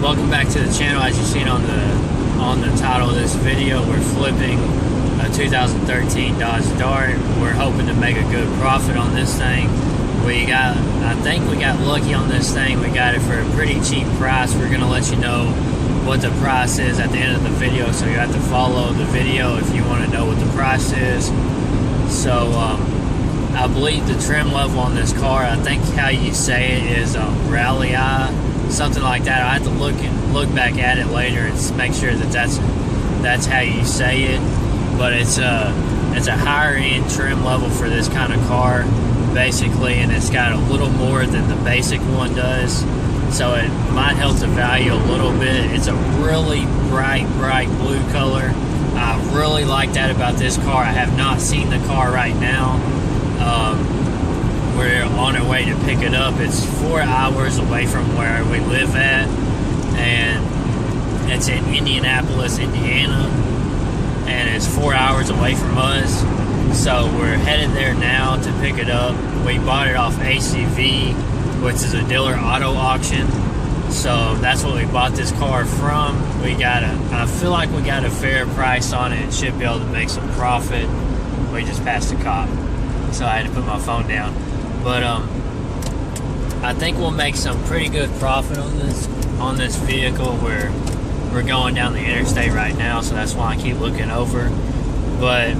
Welcome back to the channel. As you've seen on the title of this video, we're flipping a 2013 Dodge Dart. We're hoping to make a good profit on this thing. I think we got lucky on this thing. We got it for a pretty cheap price. We're gonna let you know what the price is at the end of the video, so you have to follow the video if you want to know what the price is. So I believe the trim level on this car, I think how you say it is rallye, something like that. I have to look back at it later and make sure that that's how you say it. But it's a higher end trim level for this kind of car, basically, and it's got a little more than the basic one does, so it might help the value a little bit. It's a really bright blue color. I really like that about this car. I have not seen the car right now. We're on our way to pick it up. It's 4 hours away from where we live at, and it's in Indianapolis, Indiana, and it's 4 hours away from us. So we're headed there now to pick it up. We bought it off ACV, which is a dealer auto auction. So that's what we bought this car from. I feel like we got a fair price on it and should be able to make some profit. We just passed a cop, so I had to put my phone down. But I think we'll make some pretty good profit on this vehicle. We're going down the interstate right now, so that's why I keep looking over. But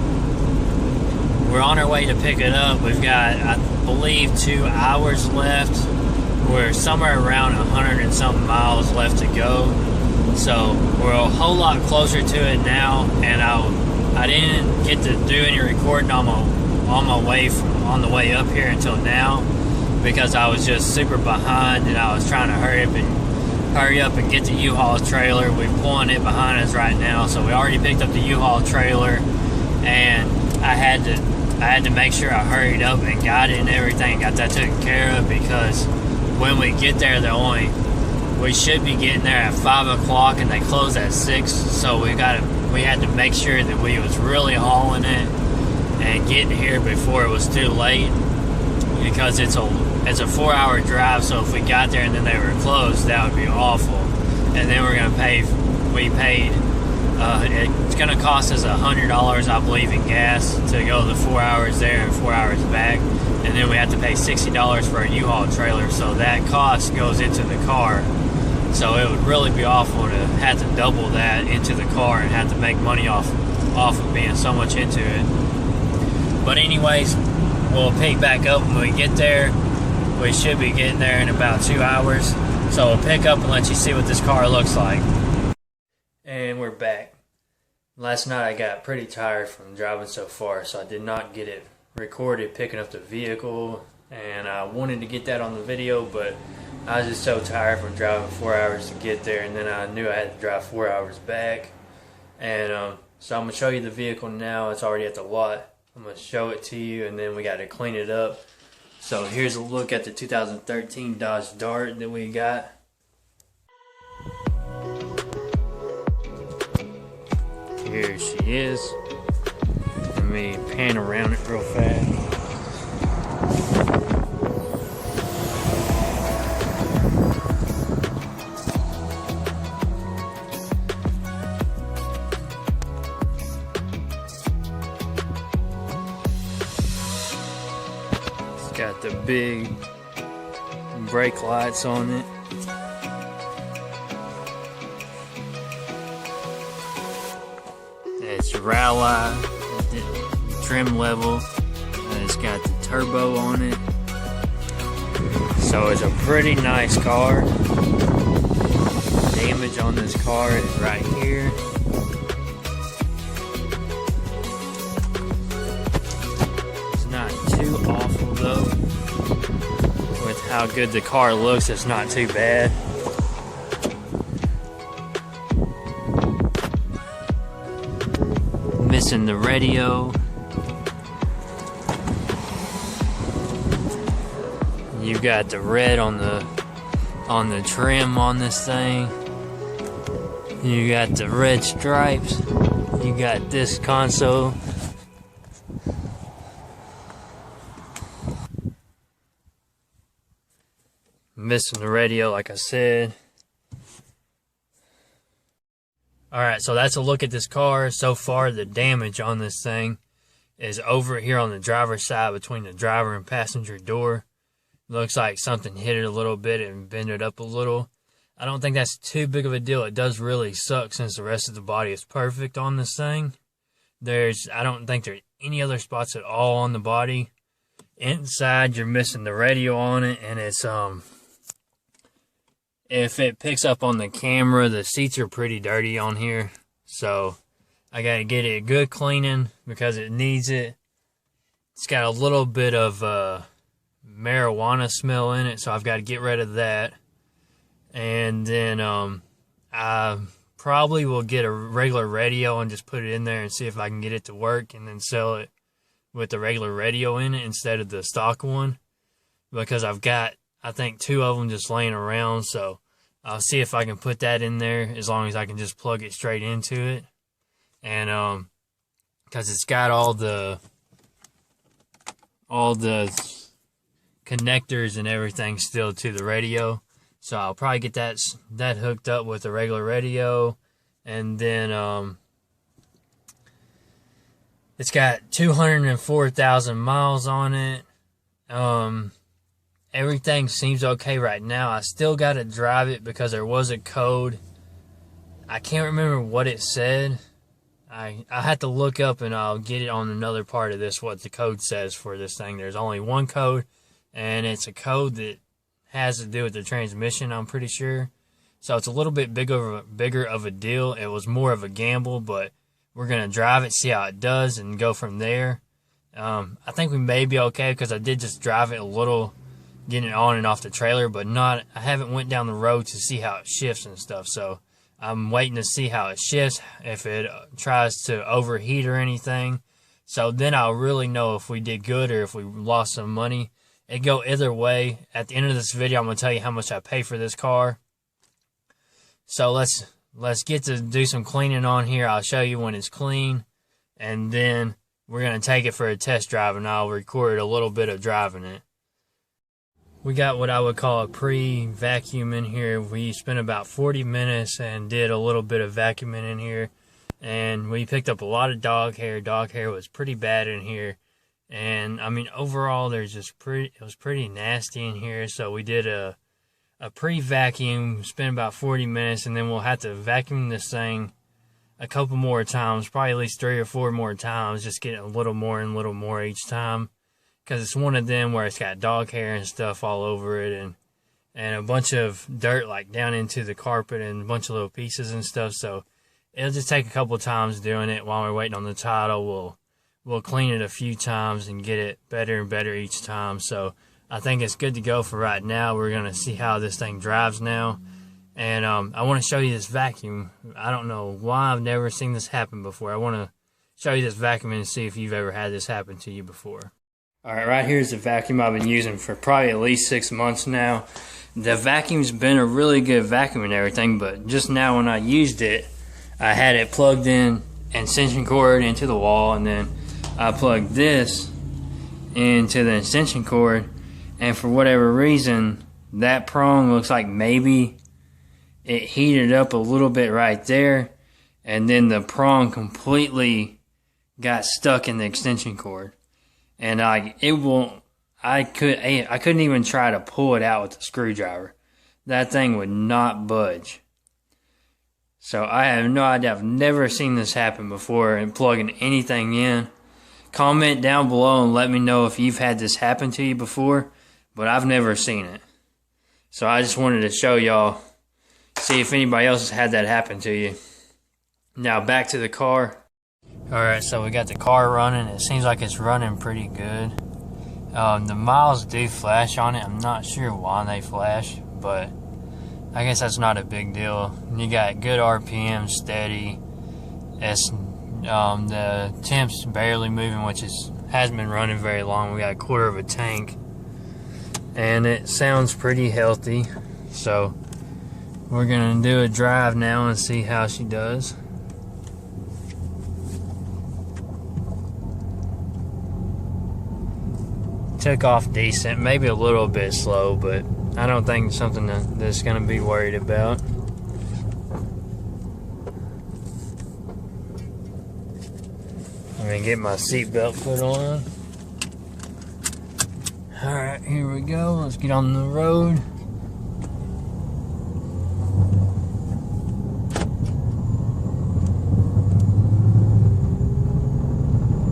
we're on our way to pick it up. We've got, I believe, 2 hours left. We're somewhere around 100 and something miles left to go. So we're a whole lot closer to it now, and I didn't get to do any recording on the way up here until now, because I was just super behind and I was trying to hurry up and get the U-Haul trailer. We're pulling it behind us right now, so we already picked up the U-Haul trailer, and I had to make sure I hurried up and got it and everything, got that taken care of, because when we get there, we should be getting there at 5 o'clock and they close at 6, so we had to make sure that we was really hauling it and getting here before it was too late, because it's a 4 hour drive. So if we got there and then they were closed, that would be awful. And then we're gonna it's gonna cost us $100, I believe, in gas to go the 4 hours there and 4 hours back, and then we have to pay $60 for a U-Haul trailer, so that cost goes into the car. So it would really be awful to have to double that into the car and have to make money off of being so much into it. But anyways, we'll pick back up when we get there. We should be getting there in about 2 hours. So we'll pick up and let you see what this car looks like. And we're back. Last night I got pretty tired from driving so far, so I did not get it recorded picking up the vehicle. And I wanted to get that on the video, but I was just so tired from driving 4 hours to get there, and then I knew I had to drive 4 hours back. And so I'm going to show you the vehicle now. It's already at the lot. I'm going to show it to you, and then we got to clean it up. So here's a look at the 2013 Dodge Dart that we got. Here she is. Let me pan around it real fast. Got the big brake lights on it. It's rallye trim level. It's got the turbo on it. So it's a pretty nice car. Damage on this car is right here. Not too awful though. With how good the car looks, it's not too bad. Missing the radio. You got the red on the trim on this thing. You got the red stripes. You got this console. Missing the radio, like I said. Alright, so that's a look at this car. So far, the damage on this thing is over here on the driver's side between the driver and passenger door. Looks like something hit it a little bit and bent it up a little. I don't think that's too big of a deal. It does really suck since the rest of the body is perfect on this thing. I don't think there's any other spots at all on the body. Inside, you're missing the radio on it, and it's, if it picks up on the camera, the seats are pretty dirty on here. So, I gotta get it good cleaning because it needs it. It's got a little bit of, marijuana smell in it, so I've got to get rid of that. And then I probably will get a regular radio and just put it in there and see if I can get it to work, and then sell it with the regular radio in it instead of the stock one, because I've got, I think, 2 of them just laying around. So I'll see if I can put that in there, as long as I can just plug it straight into it. And because it's got all the connectors and everything still to the radio. So I'll probably get that hooked up with a regular radio. And then it's got 204,000 miles on it. Everything seems okay right now. I still got to drive it because there was a code. I can't remember what it said. I had to look up, and I'll get it on another part of this, what the code says for this thing. There's only one code, and it's a code that has to do with the transmission, I'm pretty sure. So it's a little bit bigger of a deal. It was more of a gamble, but we're going to drive it, see how it does, and go from there. I think we may be okay, because I did just drive it a little, getting it on and off the trailer, but I haven't went down the road to see how it shifts and stuff. So I'm waiting to see how it shifts, if it tries to overheat or anything. So then I'll really know if we did good or if we lost some money. It go either way. At the end of this video, I'm going to tell you how much I pay for this car. So let's get to do some cleaning on here. I'll show you when it's clean, and then we're going to take it for a test drive, and I'll record a little bit of driving it. We got what I would call a pre-vacuum in here. We spent about 40 minutes and did a little bit of vacuuming in here, and we picked up a lot of dog hair. Dog hair was pretty bad in here. And I mean, overall, it was pretty nasty in here. So we did a pre-vacuum, spent about 40 minutes, and then we'll have to vacuum this thing a couple more times, probably at least 3 or 4 more times, just getting a little more and a little more each time. Because it's one of them where it's got dog hair and stuff all over it, and a bunch of dirt like down into the carpet and a bunch of little pieces and stuff. So it'll just take a couple times doing it while we're waiting on the title. We'll clean it a few times and get it better and better each time. So I think it's good to go for right now. We're going to see how this thing drives now. And I want to show you this vacuum. I don't know why I've never seen this happen before. I want to show you this vacuum and see if you've ever had this happen to you before. Alright, right here's the vacuum I've been using for probably at least 6 months now. The vacuum's been a really good vacuum and everything, but just now when I used it, I had it plugged in extension cord into the wall, and then I plugged this into the extension cord, and for whatever reason, that prong looks like maybe it heated up a little bit right there, and then the prong completely got stuck in the extension cord. And I couldn't even try to pull it out with a screwdriver. That thing would not budge. So I have no idea. I've never seen this happen before in plugging anything in. Comment down below and let me know if you've had this happen to you before, but I've never seen it. So I just wanted to show y'all, see if anybody else has had that happen to you. Now back to the car. Alright, so we got the car running. It seems like it's running pretty good. The miles do flash on it. I'm not sure why they flash, but I guess that's not a big deal. You got good RPM, steady. It's the temp's barely moving, which hasn't been running very long. We got a quarter of a tank, and it sounds pretty healthy. So we're gonna do a drive now and see how she does. Took off decent, maybe a little bit slow, but I don't think it's something that's going to be worried about. I'm gonna get my seatbelt put on. Alright, here we go. Let's get on the road.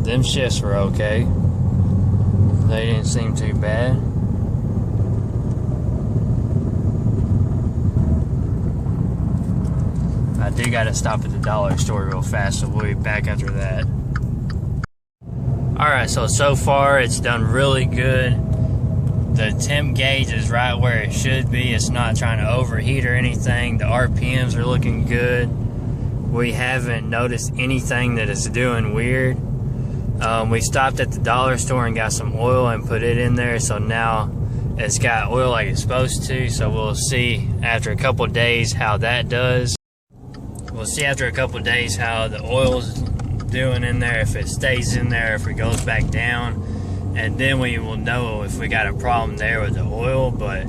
Them shifts were okay. They didn't seem too bad. I do gotta stop at the dollar store real fast, so we'll be back after that. Alright, so far it's done really good. The temp gauge is right where it should be. It's not trying to overheat or anything. The RPMs are looking good. We haven't noticed anything that is doing weird. We stopped at the dollar store and got some oil and put it in there, so now it's got oil like it's supposed to. So we'll see after a couple days how that does. We'll see after a couple days how the oil's doing in there, if it stays in there, if it goes back down, and then we will know if we got a problem there with the oil. But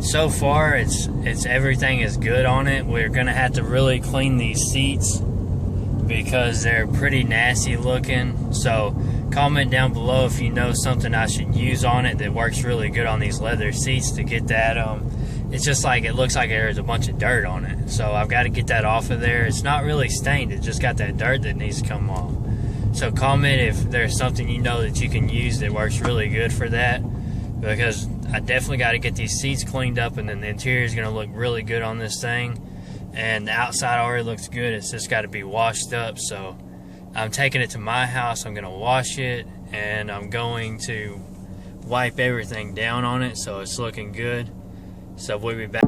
so far it's everything is good on it. We're gonna have to really clean these seats because they're pretty nasty looking. So comment down below if you know something I should use on it that works really good on these leather seats to get that. It's just like it looks like there's a bunch of dirt on it, so I've got to get that off of there. It's not really stained, it just got that dirt that needs to come off. So comment if there's something you know that you can use that works really good for that, because I definitely got to get these seats cleaned up, and then the interior is going to look really good on this thing. And the outside already looks good, it's just got to be washed up. So I'm taking it to my house, I'm going to wash it, and I'm going to wipe everything down on it so it's looking good. So we'll be back.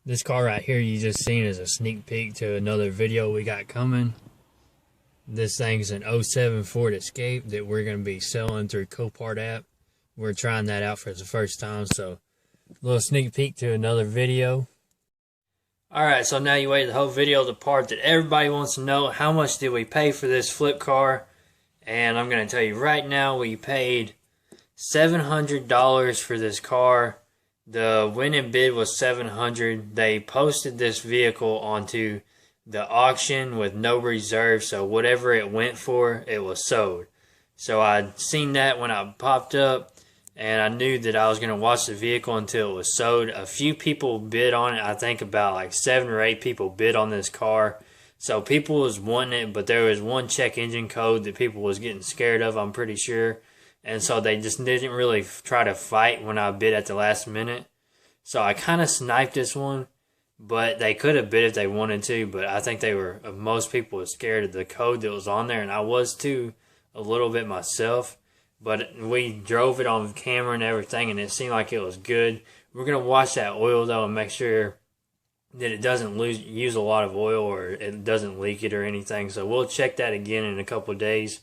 This car right here you just seen is a sneak peek to another video we got coming. This thing's an 07 Ford Escape that we're going to be selling through Copart app. We're trying that out for the first time, so a little sneak peek to another video. Alright, so now you waited the whole video, the part that everybody wants to know. How much did we pay for this flip car? And I'm going to tell you right now, we paid $700 for this car. The winning bid was $700. They posted this vehicle onto the auction with no reserve, so whatever it went for, it was sold. So I'd seen that when I popped up, and I knew that I was going to watch the vehicle until it was sold. A few people bid on it. I think about like 7 or 8 people bid on this car. So people was wanting it, but there was one check engine code that people was getting scared of, I'm pretty sure. And so they just didn't really try to fight when I bid at the last minute. So I kind of sniped this one, but they could have bid if they wanted to. But I think most people were scared of the code that was on there, and I was too, a little bit myself. But we drove it on camera and everything, and it seemed like it was good. We're going to wash that oil, though, and make sure that it doesn't use a lot of oil or it doesn't leak it or anything. So we'll check that again in a couple of days.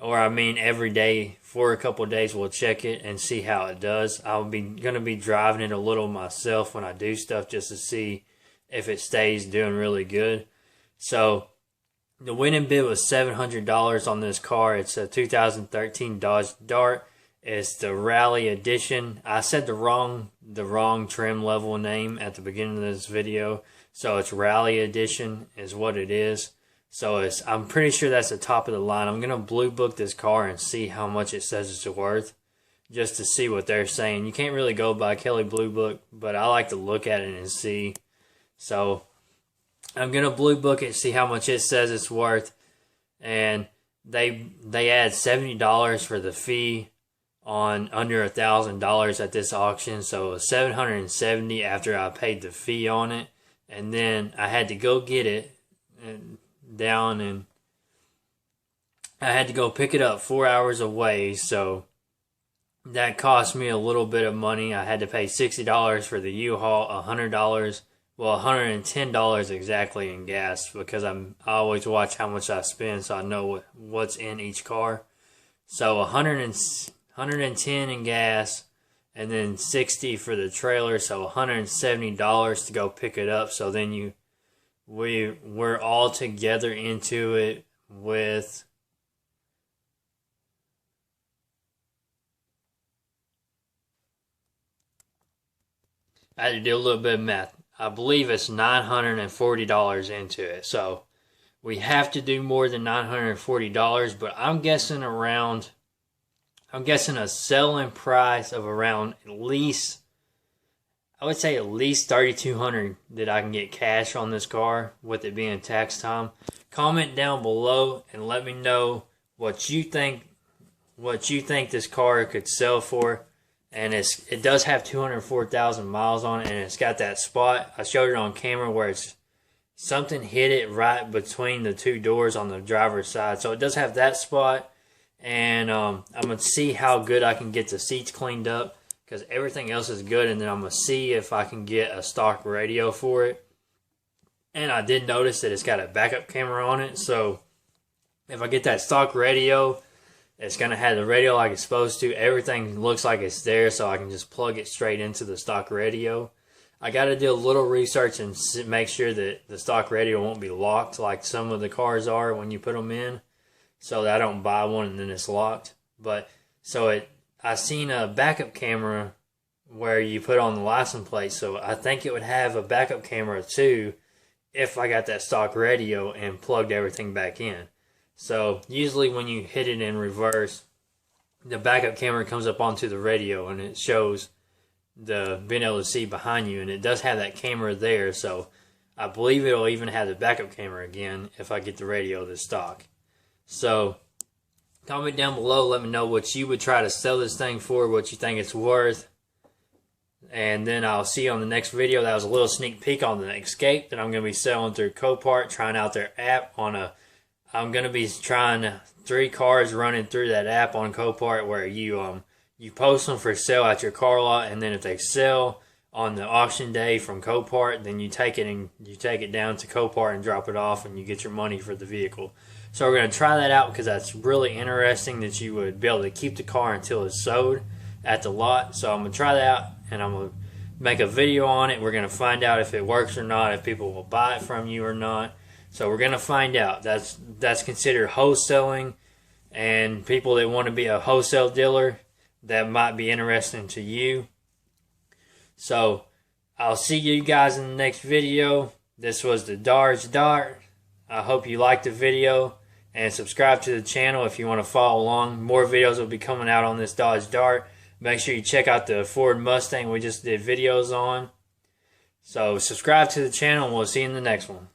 Or, I mean, every day for a couple of days we'll check it and see how it does. I'll be going to be driving it a little myself when I do stuff just to see if it stays doing really good. So the winning bid was $700 on this car. It's a 2013 Dodge Dart. It's the Rallye Edition. I said the wrong trim level name at the beginning of this video. So it's Rallye Edition is what it is. So I'm pretty sure that's the top of the line. I'm going to blue book this car and see how much it says it's worth, just to see what they're saying. You can't really go by Kelly Blue Book, but I like to look at it and see. So I'm going to blue book it, see how much it says it's worth. And they add $70 for the fee on under $1,000 at this auction. So it was $770 after I paid the fee on it. And then I had to go get it and I had to go pick it up 4 hours away. So that cost me a little bit of money. I had to pay $60 for the U-Haul, $100. Well, $110 exactly in gas, because I always watch how much I spend so I know what's in each car. So $110 in gas, and then $60 for the trailer, so $170 to go pick it up. So then we're all together into it with I had to do a little bit of math. I believe it's $940 into it. So we have to do more than $940, but I'm guessing a selling price of around at least, I would say at least $3,200 that I can get cash on this car with it being tax time. Comment down below and let me know what you think this car could sell for. And it does have 204,000 miles on it, and it's got that spot. I showed it on camera where it's something hit it right between the two doors on the driver's side. So it does have that spot. And I'm going to see how good I can get the seats cleaned up, because everything else is good. And then I'm going to see if I can get a stock radio for it. And I did notice that it's got a backup camera on it. So if I get that stock radio, it's going to have the radio like it's supposed to. Everything looks like it's there, so I can just plug it straight into the stock radio. I got to do a little research and make sure that the stock radio won't be locked like some of the cars are when you put them in, so that I don't buy one and then it's locked. But I seen a backup camera where you put on the license plate, so I think it would have a backup camera too if I got that stock radio and plugged everything back in. So usually when you hit it in reverse, the backup camera comes up onto the radio and it shows being able to see behind you, and it does have that camera there. So I believe it'll even have the backup camera again if I get the radio to stock. So comment down below, let me know what you would try to sell this thing for, what you think it's worth. And then I'll see you on the next video. That was a little sneak peek on the Escape that I'm going to be selling through Copart, trying out their app I'm going to be trying 3 cars running through that app on Copart, where you post them for sale at your car lot, and then if they sell on the auction day from Copart, then you take it down to Copart and drop it off, and you get your money for the vehicle. So we're going to try that out, because that's really interesting that you would be able to keep the car until it's sold at the lot. So I'm going to try that out, and I'm going to make a video on it. We're going to find out if it works or not, if people will buy it from you or not. So we're going to find out. That's considered wholesaling, and people that want to be a wholesale dealer, that might be interesting to you. So I'll see you guys in the next video. This was the Dodge Dart. I hope you liked the video, and subscribe to the channel if you want to follow along. More videos will be coming out on this Dodge Dart. Make sure you check out the Ford Mustang we just did videos on. So subscribe to the channel, and we'll see you in the next one.